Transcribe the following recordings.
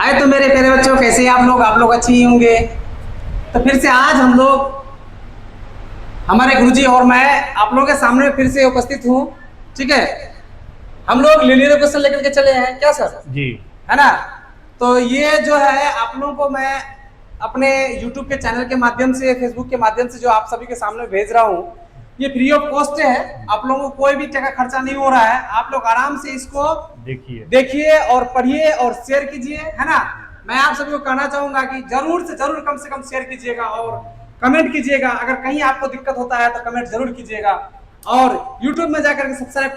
हाय तो मेरे प्यारे बच्चों, कैसे हैं आप लोग अच्छे ही होंगे। तो फिर से आज हम लोग हमारे गुरुजी और मैं आप लोगों के सामने फिर से उपस्थित हूँ। ठीक है, हम लोग लिनियर इक्वेशन लेकर के चले हैं क्या सर जी, है ना। तो ये जो है आप लोगों को मैं अपने YouTube के चैनल के माध्यम से, Facebook के माध्यम से जो आप सभी के सामने भेज रहा हूँ, ये फ्री ऑफ कॉस्ट है। आप लोगों को कोई भी टका खर्चा नहीं हो रहा है। आप लोग आराम से इसको देखिए और पढ़िए और शेयर कीजिए, है ना। मैं आप सभी को कहना चाहूंगा कि जरूर से जरूर कम से कम शेयर कीजिएगा और कमेंट कीजिएगा। अगर कहीं आपको दिक्कत होता है तो कमेंट जरूर कीजिएगा और YouTube में जाकर के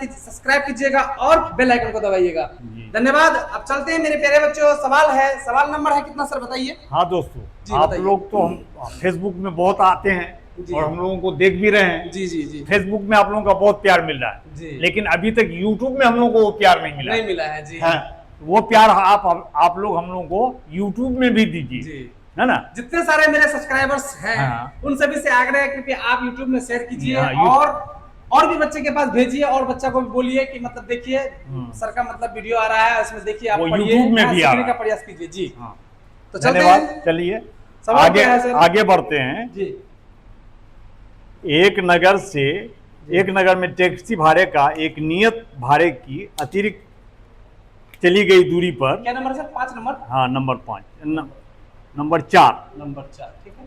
सब्सक्राइब कीजिएगा और बेल आइकन को दबाइएगा। धन्यवाद। अब चलते हैं मेरे प्यारे बच्चों, सवाल नंबर है कितना सर बताइए। हाँ दोस्तों, आप लोग तो हम फेसबुक में बहुत आते हैं और हम लोगों को देख भी रहे हैं। जी जी जी, फेसबुक में आप लोगों का बहुत प्यार मिल रहा है, लेकिन अभी तक यूट्यूब में हम लोगों को वो प्यार नहीं मिला है। जी हाँ, वो प्यार आप लोग हम लोगों को यूट्यूब में भी दीजिए, है ना। जितने सारे मेरे सब्सक्राइबर्स हैं उन सभी से आग्रह है कि आप यूट्यूब में शेयर कीजिए और भी बच्चे के पास भेजिए और बच्चा को भी बोलिए कि मतलब देखिए सर का मतलब वीडियो आ रहा है, उसमें देखिए आप पढ़िए, सीखने का प्रयास कीजिए। जी तो चलिए आगे बढ़ते हैं। जी, एक नगर में टैक्सी भाड़े का एक नियत भाड़े की अतिरिक्त चली गई दूरी पर, क्या नंबर सर? 5 नंबर। हाँ, नंबर 4। ठीक है।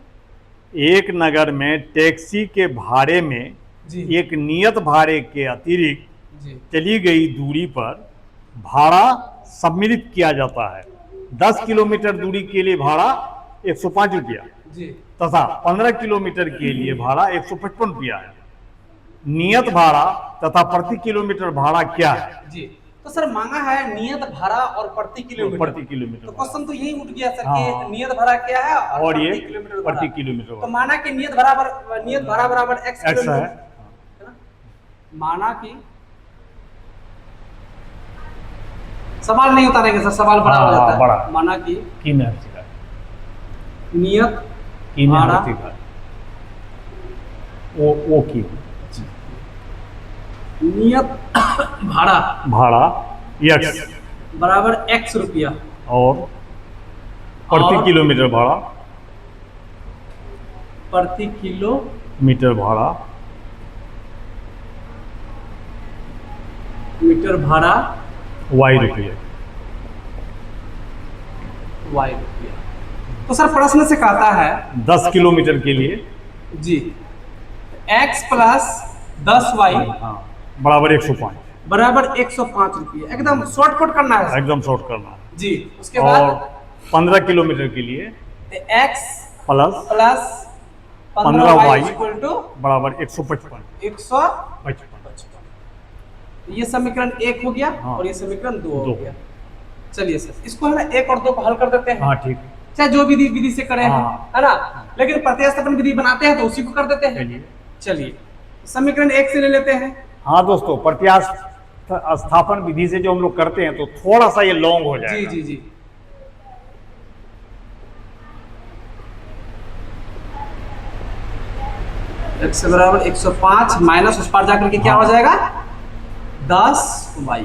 एक नगर में टैक्सी के भाड़े में एक नियत भाड़े के अतिरिक्त चली गई दूरी पर भाड़ा सम्मिलित किया जाता है। 10 किलोमीटर दूरी के लिए भाड़ा 105 रुपया तथा 15 किलोमीटर के लिए भाड़ा 155 रुपया है। नियत भाड़ा तथा प्रति किलोमीटर भाड़ा क्या है? जी, तो सर मांगा है नियत भाड़ा और प्रति किलोमीटर। तो क्वेश्चन तो यही उठ गया सर कि नियत भाड़ा क्या है और ये प्रति किलोमीटर। तो माना कि नियत भाड़ा बराबर x किलोमीटर है ना। माना कि सवाल नहीं उतारेंगे सर, सवाल बड़ा हो जाता है। माना कि नियत भाड़ा वो की नियत भाड़ा x बराबर x रुपया और प्रति किलोमीटर भाड़ा प्रति मीटर भाड़ा y रुपया। तो सर प्रश्न से कहता है 10 किलोमीटर के लिए जी x प्लस 10y बराबर 105 रुपये। एकदम शॉर्टकट करना है, एकदम शॉर्ट करना है जी। उसके बाद 15 किलोमीटर के लिए x प्लस 15y बराबर 155। ये समीकरण 1 हो गया और ये समीकरण 2 हो गया। चलिए सर, इसको है ना 1 और 2 को हल कर देते हैं। हाँ ठीक, चाहे जो विधि से करें, है ना, लेकिन प्रतिस्थापन विधि बनाते हैं तो उसी को कर देते हैं। चलिए समीकरण 1 से ले लेते हैं। हाँ दोस्तों, प्रतिस्थापन विधि से जो हम लोग करते हैं तो थोड़ा सा ये लॉन्ग हो जाएगा। जी जी जी, x बराबर 105 माइनस उस पार जाकर के क्या हो जाएगा 10y।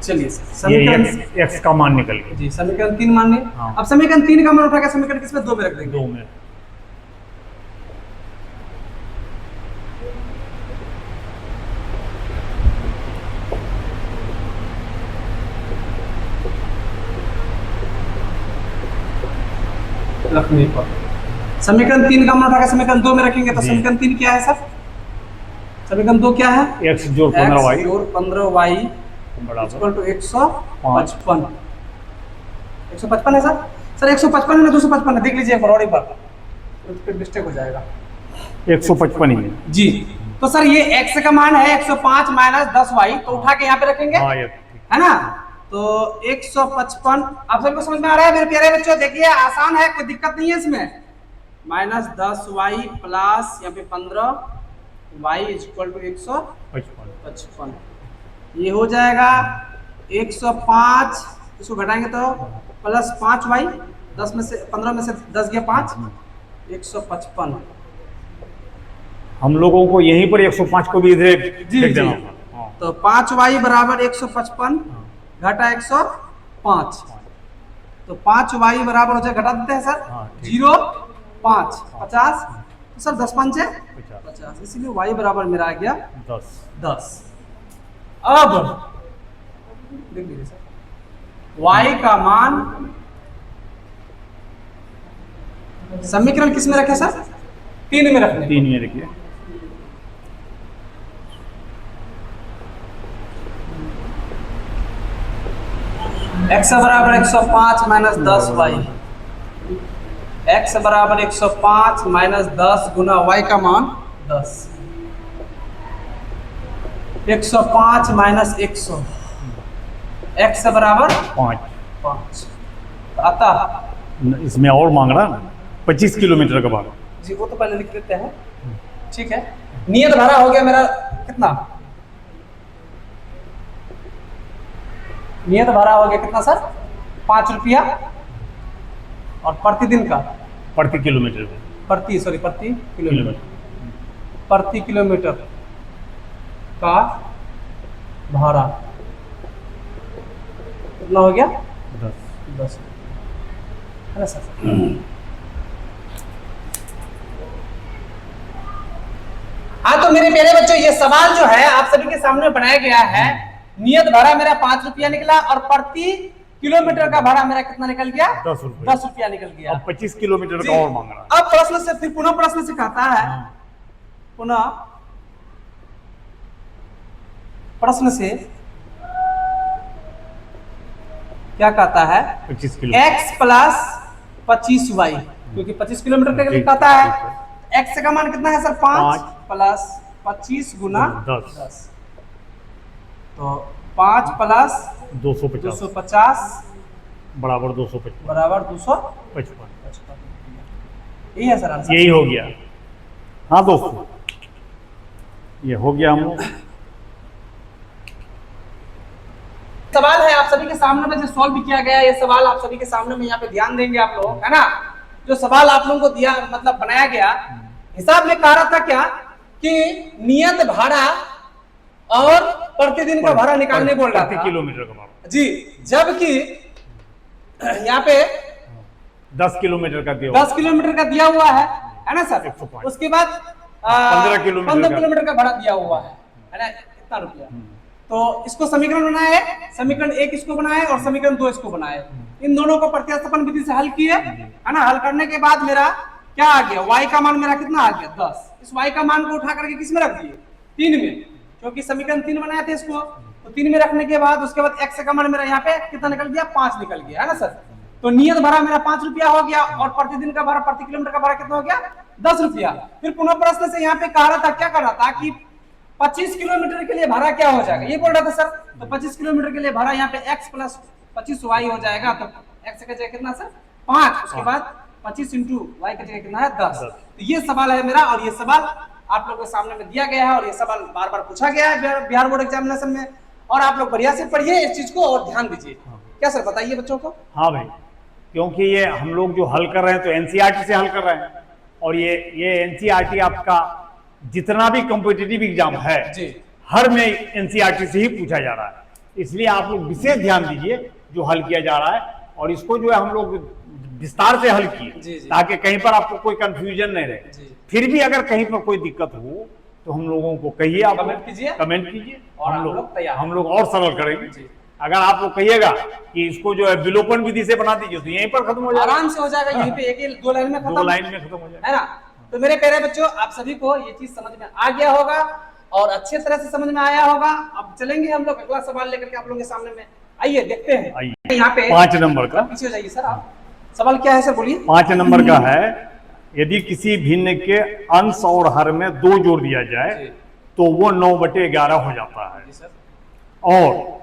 चलिए समीकरण x का मान निकल गया। जी, समीकरण 3 मान लिया। अब समीकरण 3 का मान उठा के समीकरण किसमें 2 में रख देंगे? 2 में। रखने पर समीकरण 3 का मान उठा के समीकरण 2 में रखेंगे तो समीकरण 3 क्या है सर? समीकरण 2 क्या है? x जोड़ 15y इक्वल टू 155। 155 है सर? सर 155 है ना 255 है? देख लीजिए एक और बार, फिर मिस्टेक हो जाएगा। 155 ही है जी। तो सर ये x का मान है 105 माइनस 10y, तो उठा के यहाँ पे रखेंगे, है ना। तो 155 आप सबको समझ में आ रहा है मेरे प्यारे बच्चों? देखिए आसान है, कोई दिक्कत नहीं है इसमें। माइनस 10y प्लस यहाँ पे 15y इक्वल टू 155। ये हो जाएगा 105, इसको घटाएंगे तो प्लस 5y, 10 में से 15 में से 10 गया 5, 155। हम लोगों को यहीं पर 105 को भी इधर देख देना। तो 5y बराबर 155 घटा 105। तो 5y बराबर हो जाए, घटा देते हैं सर, हाँ, ठीक। 0 5 50, तो सर 10 5 50 50, इसीलिए y बराबर मेरा आ गया 10। अब देख लीजिए सर, y का मान समीकरण किस में रखे सर? 3 में रखने। 3 में रखिए। x बराबर 105 माइनस 10y, x बराबर 105 माइनस 10 गुना y का मान 10, 105 माइनस 100, x बराबर 5 आता। इसमें और मांग रहा है ना 25 किलोमीटर का भाग। जी वो तो पहले लिख लेते हैं, ठीक है। नियत भाड़ा हो गया मेरा कितना? नियत भाड़ा हो गया कितना सर? 5 रुपया, और प्रतिदिन का प्रति किलोमीटर प्रति किलोमीटर का भाड़ा कितना हो गया? 10 है ना सर? हाँ तो मेरे प्यारे बच्चों, ये सवाल जो है आप सभी के सामने बनाया गया है। नियत भाड़ा मेरा 5 रुपया निकला, और प्रति किलोमीटर का भाड़ा मेरा कितना निकल गया? 10 रुपया निकल गया। अब 25 किलोमीटर का और मांग रहा है। अब प्रश्न से फिर पुनः प्रश्न से कहता है, पुनः प्रश्न से क्या कहता है? 25 किलोमीटर x प्लस 25y, क्योंकि 25 किलोमीटर के लिए कहता है। x का मान कितना है सर? 5 प्लस 25 गुना 10, तो 5 प्लस 250 बराबर 255 बराबर 255। यही है सर आंसर? यही हो गया। हाँ दोस्तों, ये हो गया। हम लोग सवाल है आप सभी के सामने में जो सॉल्व भी किया गया है, ये सवाल आप सभी के सामने में यहाँ पे ध्यान देंगे आप लोग, है ना। जो सवाल आप लोगों को दिया, मतलब बनाया गया, हिसाब में कह रहा था क्या कि नियत भाड़ा और प्रतिदिन का भाड़ा निकालने बोल रहा था, प्रति किलोमीटर का भाड़ा जी। जबकि यहाँ पे 10 किलोमीटर का दिया 10 किलोमीटर का दिया हुआ है ना सर। उसके बाद 15 किलोमीटर का भाड़ा दिया हुआ है ना, इतना रुपया। तो इसको समीकरण बनाया है, समीकरण 1 इसको बनाया है और समीकरण 2 इसको बनाया है। इन दोनों को प्रतिस्थापन विधि से हल किए, है ना। हल करने के बाद मेरा क्या आ गया? y का मान मेरा कितना आ गया? 10। इस y का मान को उठा करके किस में रख दिए? 3 में, क्योंकि समीकरण 3 बनाए थे इसको, तो 3 में रखने के बाद उसके बाद x का मान मेरा यहाँ पे कितना निकल गया? 5 निकल गया, है ना सर। तो नियत भाड़ा मेरा 5 रुपया हो गया, और प्रतिदिन का भाड़ा, प्रति किलोमीटर का भाड़ा कितना हो गया? 10 रुपया। फिर पुनः प्रश्न से यहाँ पे कह रहा था, क्या कर रहा था कि 25 किलोमीटर के लिए भाड़ा क्या हो जाएगा, ये बोल रहा था सर। तो 25 किलोमीटर के लिए भाड़ा यहाँ पे x प्लस 25y हो जाएगा, तो x का जगह कितना सर? 5, उसके बाद 25 इंटू y का जगह कितना है? 10। तो ये सवाल है मेरा, और ये सवाल आप लोगों के सामने में दिया गया है, और ये सवाल बार बार पूछा गया है बिहार बोर्ड एग्जामिनेशन में। और आप लोग बढ़िया से पढ़िए इस चीज को और ध्यान दीजिए। क्या सर बताइए बच्चों को? हाँ भाई, क्योंकि ये हम लोग जो हल कर रहे हैं तो एनसीईआरटी से हल कर रहे हैं, और ये एनसीईआरटी आपका जितना भी कॉम्पिटिटिव एग्जाम है हर में एनसीईआरटी से ही पूछा जा रहा है। इसलिए आप लोग विशेष ध्यान दीजिए जो हल किया जा रहा है, और इसको जो है हम लोग विस्तार से हल किए, ताकि कहीं पर आपको कोई कंफ्यूजन नहीं रहे। फिर भी अगर कहीं पर कोई दिक्कत हो तो हम लोगों को कहिए, आप कमेंट कीजिए, और हम लोग और सरल करेंगे। अगर आप लोग कहिएगा कि इसको जो है विलोपन विधि से बना दीजिए, तो यहीं पर खत्म हो जाएगा, आराम से हो जाएगा, यहीं पे एक 2 लाइन में खत्म, 2 लाइन में खत्म हो जाएगा, है ना। तो मेरे प्यारे बच्चों, आप सभी को ये चीज समझ में आ गया होगा और अच्छे तरह से समझ में आया होगा। अब चलेंगे हम लोग अगला सवाल लेकर के आप लोगों के सामने में। आइए देखते हैं। आइए यहाँ पे 5 नंबर का, पीछे हो जाइए सर आप। सवाल क्या है सर, बोलिए। 5 नंबर का है, यदि किसी भिन्न के अंश और हर में 2 जोड़ दिया जाए तो वो 9/11 हो जाता है, और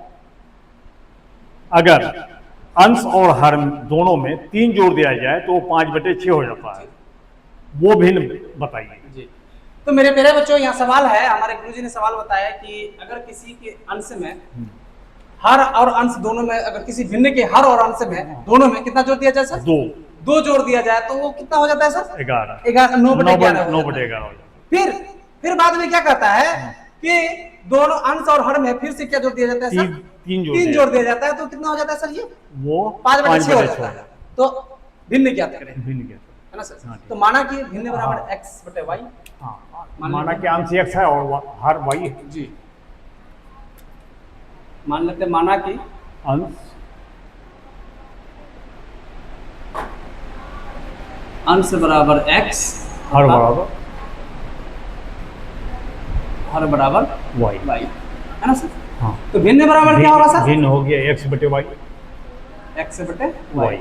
अगर अंश और हर दोनों में 3 जोड़ दिया जाए तो वो 5/6 हो जाता है। वो भिन्न बताइए। तो मेरे प्यारे बच्चों, यहाँ सवाल है, हमारे गुरुजी ने सवाल बताया कि अगर किसी के अंश में हर और अंश दोनों में, अगर किसी भिन्न के हर और अंश में दोनों में कितना जोड़ दिया जाए सर? 2 जोड़ दिया जाए तो वो कितना हो जाता है सर? 9/11। फिर बाद में क्या कहता है कि दोनों अंश और हर में फिर से क्या जोड़ दिया जाता है सर? 3 जोड़ 3 दिया जोड़ दिया जाता है तो कितना हो जाता है सर ये? वो 5/6 हो 5/6 जाता है। तो भिन्न ज्ञात करें, भिन्न क्या है ना सर? हाँ, ठीक। तो माना कि भिन्न बराबर x/y। हाँ मान माना लेते कि अंश x है और हर y है। जी, मान लेते हैं, माना कि अंश बराबर x, हर बराबर हर बराबर y। y, है ना सर? हाँ तो भिन्न बराबर क्या होगा सर? भिन्न हो गया x/y x/y,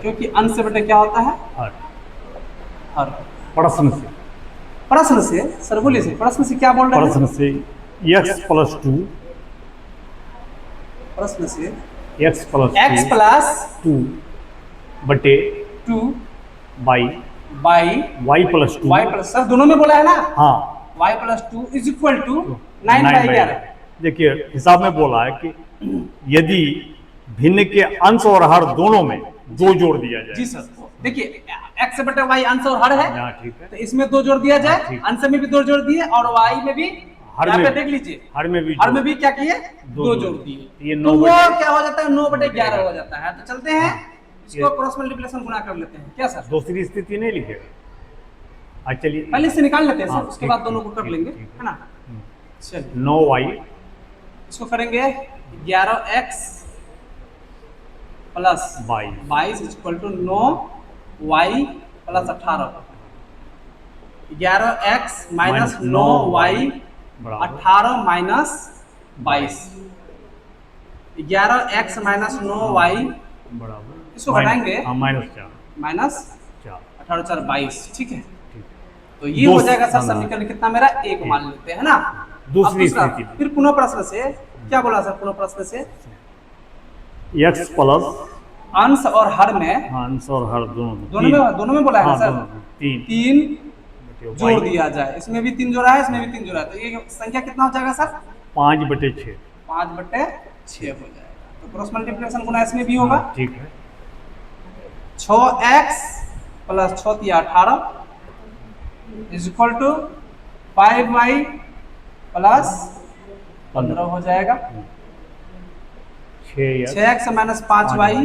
क्योंकि अंश से बटे क्या होता है? हर। हर। प्रश्न से प्रश्न से सर बोलिए सर, प्रश्न से क्या बोल रहे हैं? प्रश्न से x+2 प्रश्न से x + x प्लस 2 बटे 2 y by y+2 y plus, sir दोनों में बोला है ना, हाँ y plus 2 is equal to 9/11। देखिए हिसाब में बोला है कि यदि भिन्न के अंश और हर दोनों में 2 जोड़ दिया जाए। जी सर, देखिए x बटे y अंश और हर है, हाँ ठीक है। तो इसमें 2 जोड़ दिया जाए, ठीक। अंश में भी 2 जोड़ दिए और y में भी, हर यहाँ में पे भी। देख लीजिए, हर में भी हर में भी क्या किए? 2 दो जोड़ जोड़ दिए। ये तो 9 वो बटे क्या हो जाता है? 9/11 हो जाता है। तो चलते हैं इसको ये- क्रॉस मल्टीप्लिकेशन गुणा कर लेते हैं, क्या सर? दूसरी स्थिति नहीं लिखेगा। अच्छा चलिए पहले इससे निकाल लेते हैं हाँ, सर, उसके ठीक, बाद दोनों को ठीक, कर ठीक, लेंगे, ठीक। है ना? चलिए 9y इसको करेंगे 11x plus 22 equal to 9y plus 18। 11x minus 9y, बराबर 18 माइनस 22। 11x माइनस 9y, बराबर इसको घटाएंगे, हाँ -4 माइनस 4 18 4 22, ठीक है? ठीक। तो ये हो जाएगा सर हाँ, समीकरण कितना मेरा? 1 मान लेते हैं ना। दूसरी अब दूसरा, स्थिति में। फिर पुनः प्रश्न से क्या बोला सर? पुनः प्रश्न से x प्लस अंश और हर में, अंश और हर दोनों दोनों में बोला है ना सर? 3 3 जोड़ दिया जाए, इसमें भी 3 जोड़ा है, इसमें भी 3 जोड़ा है, तो ये संख्या कितना हो जाएगा सर? 5/6 5/6 हो जाएगा। तो क्रॉस मल्टीप्लिकेशन गुना इसमें भी होगा। ठीक है। 6x plus 6 × 18 is equal to 5y plus 15 हो जाएगा। 6x माइनस 5y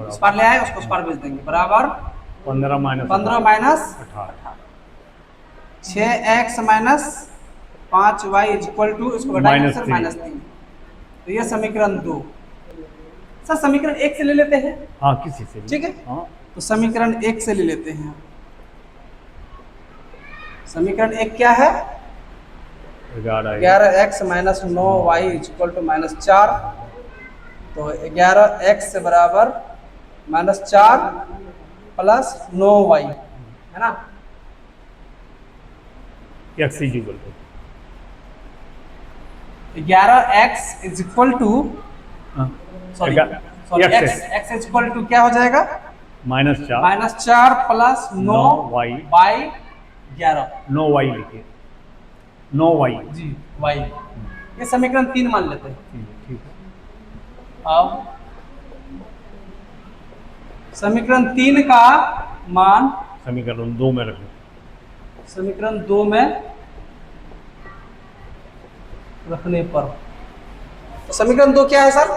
उस पर ले आए, उसको उस पर भेज देंगे, बराबर 15 minus 18 6x minus 5y is equal to, इसको घटाएंगे सर -3। -3। तो ये समीकरण 2। सर समीकरण 1 से ले लेते हैं, हाँ किसी से भी। ठीक है? हाँ तो समीकरण 1 से ले लेते हैं। समीकरण 1 क्या है? 11x minus 9y is equal to -4। तो 11x से बराबर -4 प्लस 9y, है ना? x is equal to 11x is equal to, sorry x is equal to क्या हो जाएगा? -4 -4 प्लस 9y बाई 11। 9y लिखिए 9y जी y, ये समीकरण 3 मान लेते हैं। ठीक है। अब समीकरण 3 का मान समीकरण 2 में रखें। समीकरण 2 में रखने पर, तो समीकरण 2 क्या है sir?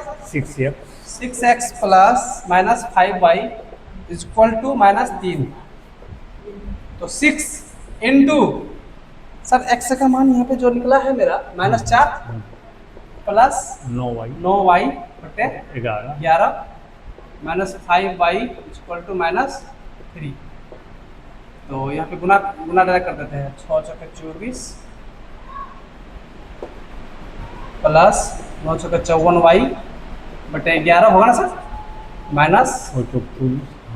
6x plus minus 5y is equal to -3। तो 6 इंटू, सर x का मान यहाँ पे जो निकला है मेरा -4 प्लस 9y बटे 11 minus 5y is equal to -3। तो यहाँ पे गुना डायरेक्ट कर देते हैं। 6 × 24 प्लस 9 × 54y बटे 11 होगा ना sir, minus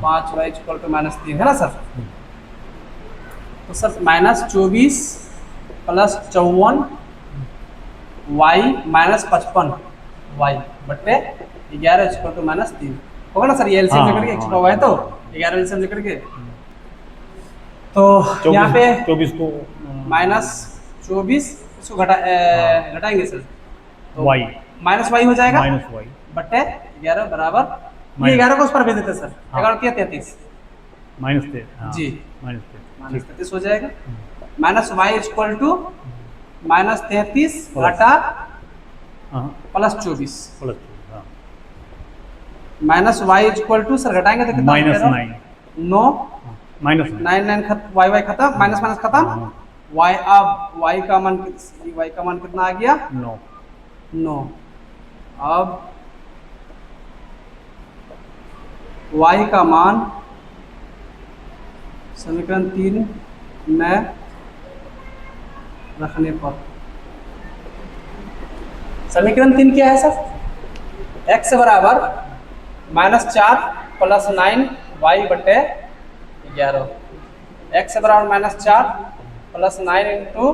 5y equal to -3, है ना सर? तो sir -24 plus 54y minus 55y बटे 11 इक्वल टू -3 होगा ना सर? ये एलसीएम लेकर के एक्स्ट्रा हुआ है, तो 11 एलसीएम लेकर के, तो यहाँ पे 24 को -24 इसको घटाएंगे सर, तो y -y हो जाएगा -y बटे 11 बराबर, ये 11 को उस पर भेज देते हैं सर। 11 × 33 -13 जी, -33 हो जाएगा। -y इक्वल टू -33 घटा हाँ plus 24, minus y equal to, sir घटाएंगे तो कितना -9 9 -9 9 9 वाई खत्म, माइनस माइनस खत्म, वाई अब वाई का मान कितना आ गया 9 9। अब y का मान समीकरण 3 में रखने पर, समीकरण 3 क्या है सर? x बराबर -4 प्लस 9 y बटे 11, x बराबर -4 प्लस 9 इंटू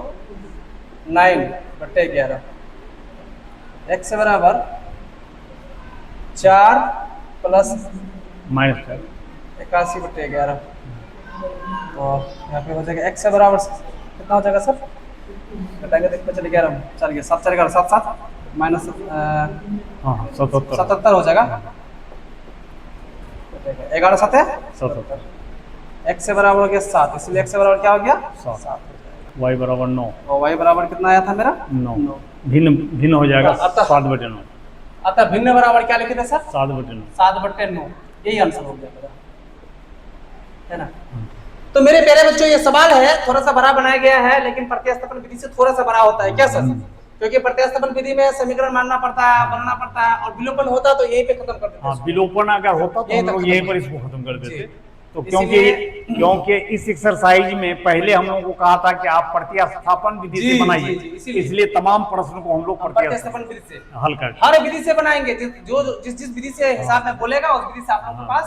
9 बटे 11, x बराबर 4 प्लस -81 बटे 11, तो यहाँ पे हो जाएगा x बराबर कितना हो जाएगा सर? घटाएंगे तो चले 11 चल गया 7 4 7 7 माइनस 77 हो जाएगा, 11 7 है 77, x बराबर हो गया 7, इसलिए x बराबर क्या हो गया 7, y बराबर 9 और y बराबर कितना आया था मेरा 9, भिन्न हो जाएगा 7/9, अतः भिन्न बराबर क्या लिखे थे सर? 7/9, 7/9, यही आंसर हो गया मेरा, है ना। तो मेरे प्यारे बच्चों ये सवाल है थोड़ा सा बड़ा बनाया गया है, लेकिन प्रतिस्थापन विधि से थोड़ा सा बड़ा होता है क्या सर? क्योंकि प्रतिस्थापन विधि में समीकरण मानना पड़ता है, बनाना पड़ता है, और विलोपन होता तो यहीं पे खत्म कर देते। हाँ, विलोपन अगर होता तो हम लोग यहीं पर इसको खत्म कर देते। तो क्योंकि इस एक्सरसाइज में पहले हम लोगों को कहा था कि आप प्रतिस्थापन विधि से बनाइए, इसलिए तमाम प्रश्न को हम लोग प्रतिस्थापन विधि से हल कर, हर विधि से बनाएंगे, जिस विधि से हिसाब में बोलेगा उस विधि से आप लोगों के पास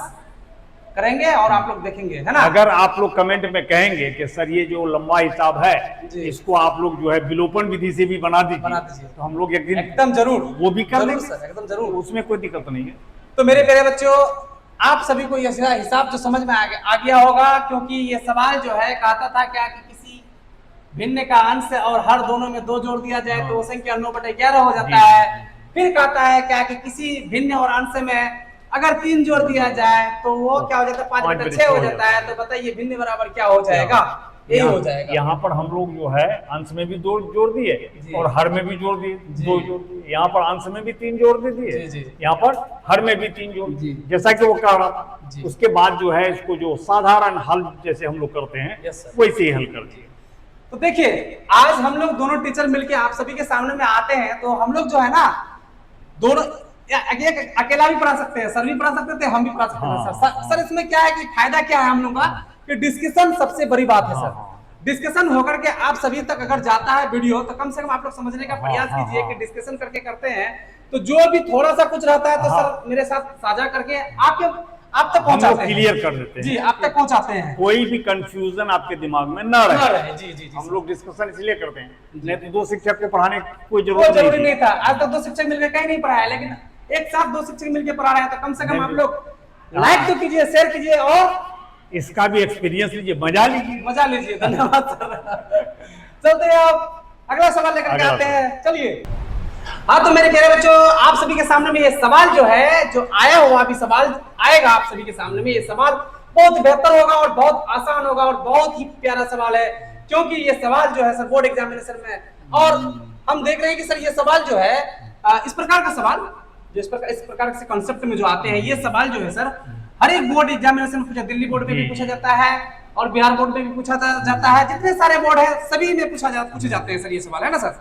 करेंगे और आप लोग देखेंगे, है ना। अगर आप लोग कमेंट में कहेंगे कि सर ये जो लंबा हिसाब है इसको आप लोग जो है विलोपन विधि से भी बना दीजिए, तो हम लोग एक दिन एकदम जरूर वो भी कर देंगे सर, एकदम जरूर, उसमें कोई दिक्कत नहीं है। तो मेरे प्यारे बच्चों आप सभी को यह हिसाब जो समझ में आ गया होगा, क्योंकि ये सवाल जो है कहता था क्या कि किसी भिन्न का अंश और हर दोनों में 2 जोड़ दिया जाए तो वो संख्या 9/11 हो जाता है। फिर कहता है क्या कि किसी भिन्न और अंश में अगर 3 जोड़ दिया जाए तो वो क्या हो जाता है 5/6 हो जाता है। तो बताइए भिन्न बराबर क्या हो जाएगा? यही हो जाएगा। यहाँ पर हम लोग जो है अंश में भी 2 जोड़ दिए और हर में भी जोड़ दिए, 2 जोड़ दिए। यहाँ पर अंश में भी 3 जोड़ दिए, यहाँ पर हर में भी 3 जोड़, जैसा कि वो कह रहा था। उसके बाद जो है इसको जो साधारण हल जैसे हम लोग करते हैं वैसे ही हल कर दिए। तो देखिए आज हम लोग दोनों टीचर मिलके आप सभी के सामने में आते हैं, तो हम लोग जो है ना दोनों अकेला भी पढ़ा सकते हैं, सर भी पढ़ा सकते थे, हम भी पढ़ा सकते हैं। सर इसमें क्या है कि फायदा क्या है हम लोग का कि डिस्कशन सबसे बड़ी बात है सर। डिस्कशन होकर के आप सभी तक अगर जाता है वीडियो तो कम से कम आप लोग समझने का प्रयास कीजिए कि डिस्कशन करके करते हैं तो जो भी थोड़ा सा कुछ रहता है तो सर मेरे साथ साझा करके आप तक पहुंचाते हैं, क्लियर कर देते हैं जी, आप तक पहुंचाते हैं, कोई भी कंफ्यूजन आपके दिमाग में न रहे। जी हम लोग डिस्कशन इसलिए करते हैं, नहीं तो 2 शिक्षक को पढ़ाने की कोई जरूरी नहीं था। आज तक 2 शिक्षक मिलकर कहीं नहीं पढ़ाया, लेकिन एक साथ 2 शिक्षक मिलकर पढ़ा रहे हैं तो कम से कम आप लोग लाइक तो कीजिए, शेयर कीजिए और इसका भी एक्सपीरियंस लीजिए, मजा लीजिए। धन्यवाद सर। चलते हैं आप अगला सवाल लेकर के आते हैं, चलिए। हाँ तो मेरे प्यारे बच्चों आप सभी के सामने में ये सवाल जो है जो आया हुआ अभी सवाल आएगा आप सभी के सामने में, ये सवाल बहुत बेहतर होगा और बहुत आसान होगा और बहुत ही प्यारा सवाल है, क्योंकि ये सवाल जो है सर बोर्ड एग्जामिनेशन में, और हम देख रहे हैं कि सर ये सवाल जो है इस प्रकार का सवाल जो इस प्रकार से कॉन्सेप्ट में जो आते हैं, ये सवाल जो है सर हर एक बोर्ड एग्जामिनेशन में पूछा, दिल्ली बोर्ड में भी पूछा जाता है और बिहार बोर्ड में भी पूछा जाता है, जितने सारे बोर्ड है सभी में पूछे जाते हैं सर ये सवाल, है ना सर?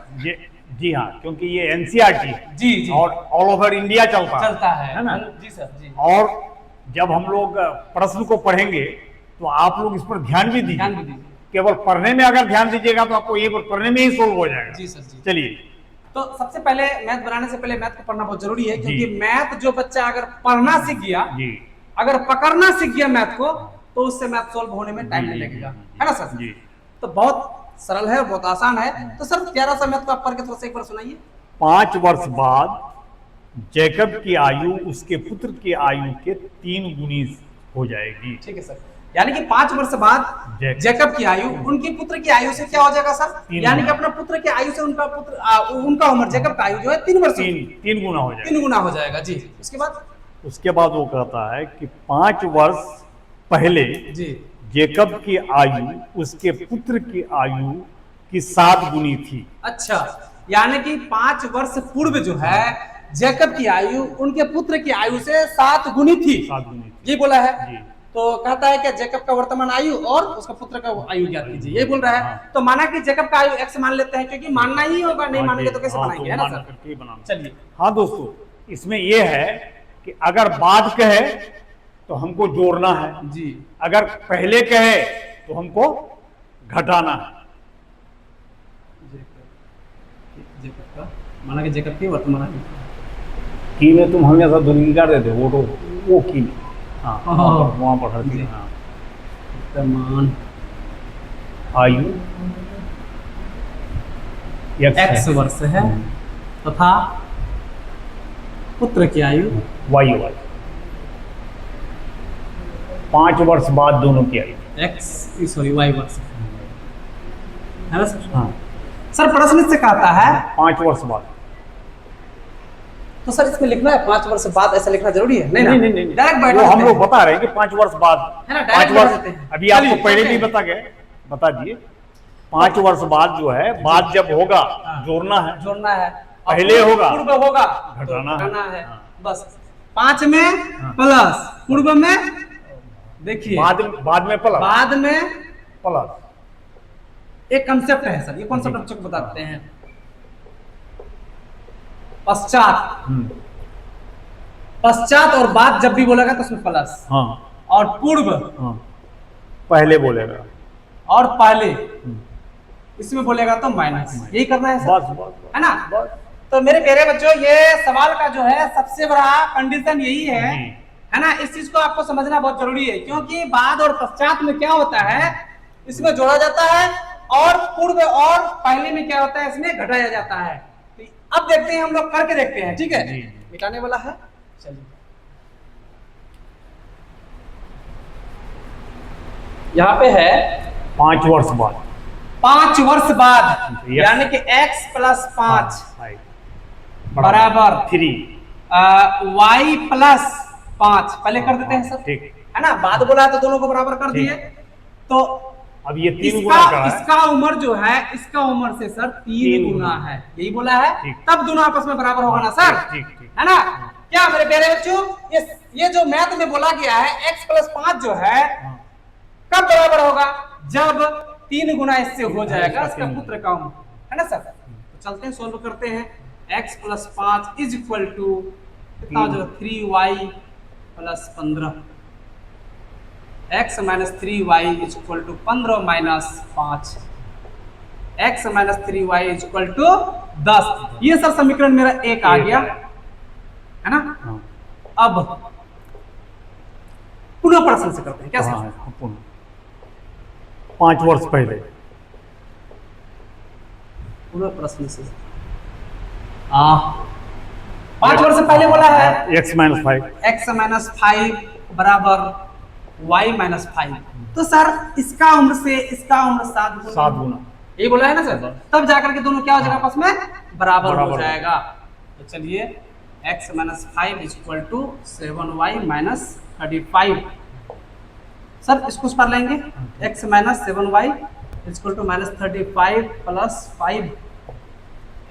जी हाँ, क्योंकि ये एनसीईआरटी जी और ऑल ओवर इंडिया चलता है ना जी सर जी। और जब हम लोग प्रश्न को पढ़ेंगे तो आप लोग इस पर ध्यान भी दीजिए। केवल पढ़ने में अगर ध्यान दीजिएगा तो आपको ये पढ़ने में ही सोल्व हो जाएगा। जी सर जी। चलिए, तो सबसे पहले मैथ बनाने से पहले मैथ को पढ़ना बहुत जरूरी है, क्योंकि मैथ जो बच्चा अगर पढ़ना सीख गया, अगर पकड़ना सीख गया मैथ को, तो उससे मैथ सोल्व होने में टाइम नहीं लगेगा, है ना सर? तो बहुत सरल है, बहुत आसान है। तो सर प्यारा सा मैथ को आप पढ़ के थोड़ा सा एक बार सुनाइए। 5 वर्ष बाद जैकब की आयु उसके पुत्र की आयु के 3 गुनी हो जाएगी। ठीक है सर, यानी कि 5 वर्ष बाद जैकब की आयु उनकी पुत्र की आयु से क्या हो जाएगा सर? यानी कि अपना पुत्र की आयु से उनका उम्र जैकब का आयु जो है 3 वर्ष 3 गुना हो जाएगा। 3 गुना हो जाएगा जी। उसके बाद वो कहता है कि 5 वर्ष पहले जी जैकब की आयु उसके पुत्र की आयु की 7 गुनी थी। अच्छा, यानी कि 5 वर्ष पूर्व जो है जैकब की आयु उनके पुत्र की आयु से 7 गुनी थी, 7 गुनी ये बोला है। जी। तो कहता है कि जैकब का वर्तमान आयु और उसका पुत्र का आयु ज्ञात कीजिए, ये बोल रहा है। हाँ। तो माना कि जैकब का आयु x मान लेते हैं, क्योंकि मानना ही होगा, नहीं हाँ मानेंगे जी, तो कैसे हाँ, बनाएंगे, तो है ना मान सर? करके ही बनाना। चलिए, हाँ दोस्तों, इसमें यह है कि अगर बाद कहे तो हमको जोड़ना है, जी अगर पहले कहे तो हमको घटाना है। जैकब का माना कि जैकब की वर्तमान आयु, की में तुम हमेशा दुनिया कर देते हो, वो की में। हाँ, हाँ। वहाँ पर हर जी। चीज़, हाँ। वर्तमान आयु x वर्ष है तथा पुत्र की आयु वाई 5 वर्ष बाद दोनों की आयु। y वर्ष है ना सर? हाँ, सर प्रश्न इससे कहता है, 5 वर्ष बाद। तो सर इसमें लिखना है 5 वर्ष बाद, ऐसा लिखना जरूरी है? नहीं, नहीं, नहीं, नहीं, डायरेक्ट वो हम लोग बता रहे हैं कि 5 वर्ष बाद, है ना, 5 डायरेक्ट वर्ष। बता देते हैं। अभी आपको चलिए, पहले ओके। भी बता दिए 5 वर्ष बाद जो है, बाद जब होगा जोड़ना है, जोड़ना है, और पहले होगा, पूर्व होगा घटाना तो है। घटाना है। हाँ। बस 5 में प्लस, पूर्व में देखिए, बाद में प्लस, बाद में प्लस। एक कंसेप्ट है सर, ये कॉन्सेप्ट बच्चों को बताते हैं। पश्चात, पश्चात और बाद जब भी बोलेगा तो उसमें प्लस, हाँ, और पूर्व हाँ, पहले बोलेगा, और पहले इसमें बोलेगा तो माइनस, यही करना है सर, बस, है ना? तो मेरे प्यारे बच्चों, ये सवाल का जो है सबसे बड़ा कंडीशन यही है ना? इस चीज को आपको समझना बहुत जरूरी है, क्योंकि बाद और पश्चात में क्या होता है, इसमें जोड़ा जाता है, और पूर्व और पहले में क्या होता है, इसमें घटाया जाता है। तो अब देखते हैं, हम लोग करके देखते हैं, ठीक है? मिटाने वाला है, चलिए। यहाँ पे है 5 वर्ष बाद, 5 वर्ष बाद, Yes. यानी कि x प्लस 5 बराबर बराबर 3। y प्लस 5, पहले कर देते हैं सर, ठीक है ना? बाद बोला है तो दोनों को बराबर कर दिए। तो अब ये 3 गुना का है, इसका उम्र जो है, इसका उम्र से सर 3 गुना है, यही बोला है, तब दोनों आपस में बराबर होगा ना सर, ठीक। है ना? क्या मेरे प्यारे बच्चों, ये जो मैथ में बोला गया है, x प्लस 5 जो है कब बराबर होगा, जब 3 गुना इससे हो जाएगा इसका पुत्र का उम्र, है ना सर? तो चलते हैं, सोल्व करते हैं। x plus 5 is equal to कितना हो जाएगा, 3y plus 15, x minus 3y is equal to 15 minus 5, x minus 3y is equal to 10। ये सर समीकरण मेरा एक आ गया, है ना? अब पुनः प्रश्न से करते हैं, क्या सर? 5 वर्ष पहले, पुनः प्रश्न से 5 वर्ष पहले बोला है x माइनस 5, x माइनस 5 बराबर y माइनस 5। तो सर इसका उम्र से इसका उम्र 7 गुना, ये बोला है ना सर? तब जाकर के दोनों क्या हो जाएगा, आपस में बराबर हो जाएगा। तो चलिए, x minus 5 is equal to 7y minus 35। Sir इसको उस पर लेंगे, x minus 7y is equal to minus 35 plus 5,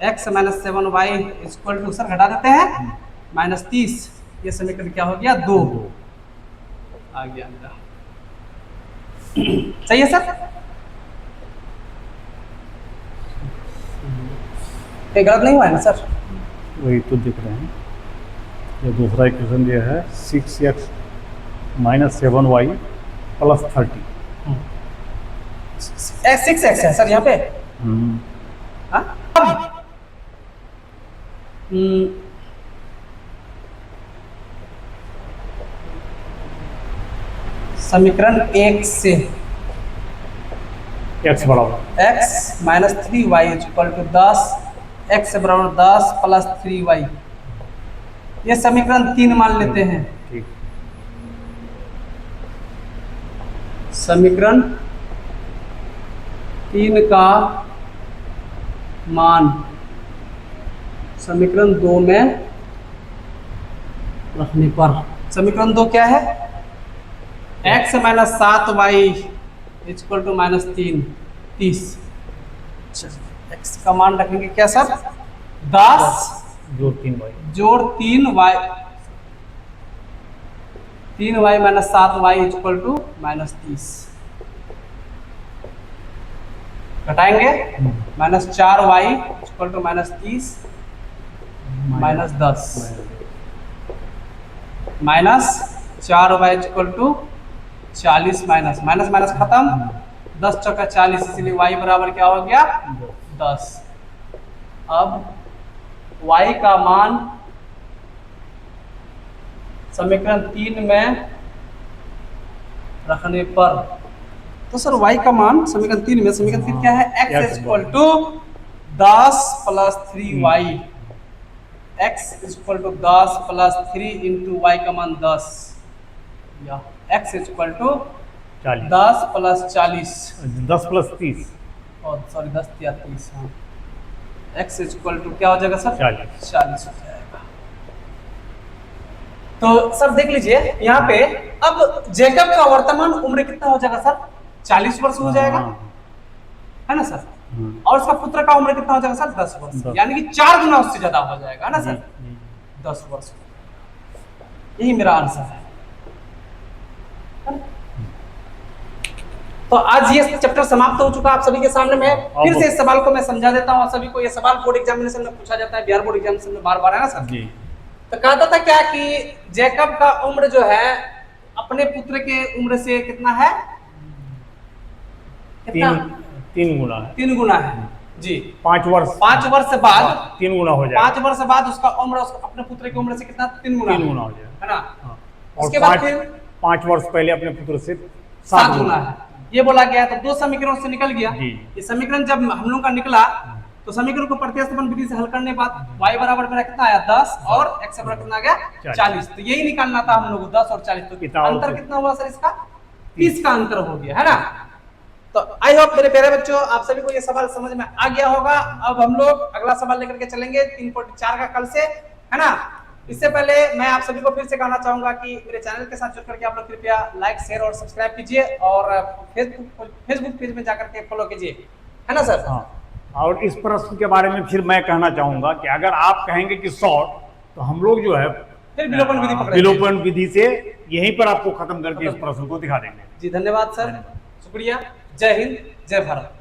x minus 7y is equal to, sir घटा देते हैं, माइनस 30। ये समीकरण क्या हो गया, 2 आ गया मेरा। सही है सर? ये गलत नहीं हुआ है ना सर? वही तो दिख रहे हैं। ये दूसरा इक्वेशन दिया है 6x minus 7y plus 30। 6x है सर यहाँ पे। हाँ? अब समीकरण 1 से x बराबर x minus 3y is equal to 10, x बराबर 10 प्लस 3y, ये समीकरण 3 मान लेते हैं। ठीक, समीकरण 3 का मान समीकरण 2 में रखने पर, समीकरण 2 क्या है, x minus 7y equal to minus 30। x का मान रखेंगे क्या सर, 10 जोड़ 3y जोड़ 3y minus 7y equal to minus 30। घटाएंगे minus 4y equal to minus 30 minus 10 minus 4y equal to 40 minus minus minus खत्म 10 चौका 40, इसलिए y बराबर क्या हो गया 10। अब y का मान समीकरण 3 में रखने पर, तो सर y का मान समीकरण 3 में, समीकरण 3 क्या है, x equal to 10 plus 3y, x equal to 10 plus 3 into y का मान 10, या x equal to 10 plus 40, 10 plus 30, और सॉरी 10 या 30, हाँ, x इक्वल टू क्या हो जाएगा सर 40 हो जाएगा। तो सर देख लीजिए यहाँ पे, अब जेकब का वर्तमान उम्र कितना हो जाएगा सर 40 वर्ष हो जाएगा, है ना सर, और उसका पुत्र का उम्र कितना हो जाएगा सर 10 वर्ष, यानी कि 4 गुना उससे ज्यादा हो जाएगा, है ना सर 10 वर्ष। यही मेरा आंसर है। तो आज ये चैप्टर समाप्त हो चुका आप सभी के सामने। मैं फिर से इस सवाल को मैं समझा देता हूँ सभी को। ये सवाल बोर्ड एग्जामिनेशन में पूछा जाता है, बिहार बोर्ड एग्जामिनेशन में बार बार, है ना सर जी। तो कहता था क्या कि जैकब का उम्र जो है अपने पुत्र के उम्र से कितना है, कितना 3 गुना है जी। 5 वर्ष बाद 3 गुना हो जाएगा। 5 वर्ष बाद उसका उम्र अपने पुत्र की उम्र से कितना 3 गुना हो जाएगा, है ना। उसके बाद फिर 5 वर्ष पहले अपने पुत्र से 7 गुना है, ये बोला गया। तो 2 समीकरणों से निकल गया। ये समीकरण जब हम लोग का निकला तो समीकरण को प्रतिस्थापन विधि से हल करने के बाद y बराबर मेरा कितना आया 10 और x बराबर कितना आ गया 40। तो यही निकालना था हम लोग को 10 और 40। तो अंतर कितना हुआ सर इसका 30 का अंतर हो गया, है ना। तो आई होप मेरे प्यारे बच्चों आप सभी को ये सवाल समझ में आ गया होगा। अब हम लोग अगला सवाल लेकर के चलेंगे 3.4 का कल से, है ना। इससे पहले मैं आप सभी को फिर से कहना चाहूंगा कि मेरे चैनल के साथ जुड़ करके आप लोग कृपया लाइक शेयर और सब्सक्राइब कीजिए और फेसबुक पेज में जाकर के फॉलो कीजिए, है ना सर। हाँ। और इस प्रश्न के बारे में फिर मैं कहना चाहूंगा कि अगर आप कहेंगे कि शॉर्ट, तो हम लोग जो है फिर विलोपन विधि से यहीं पर आपको खत्म करके इस प्रश्न को दिखा देंगे। जी धन्यवाद सर, शुक्रिया, जय हिंद, जय भारत।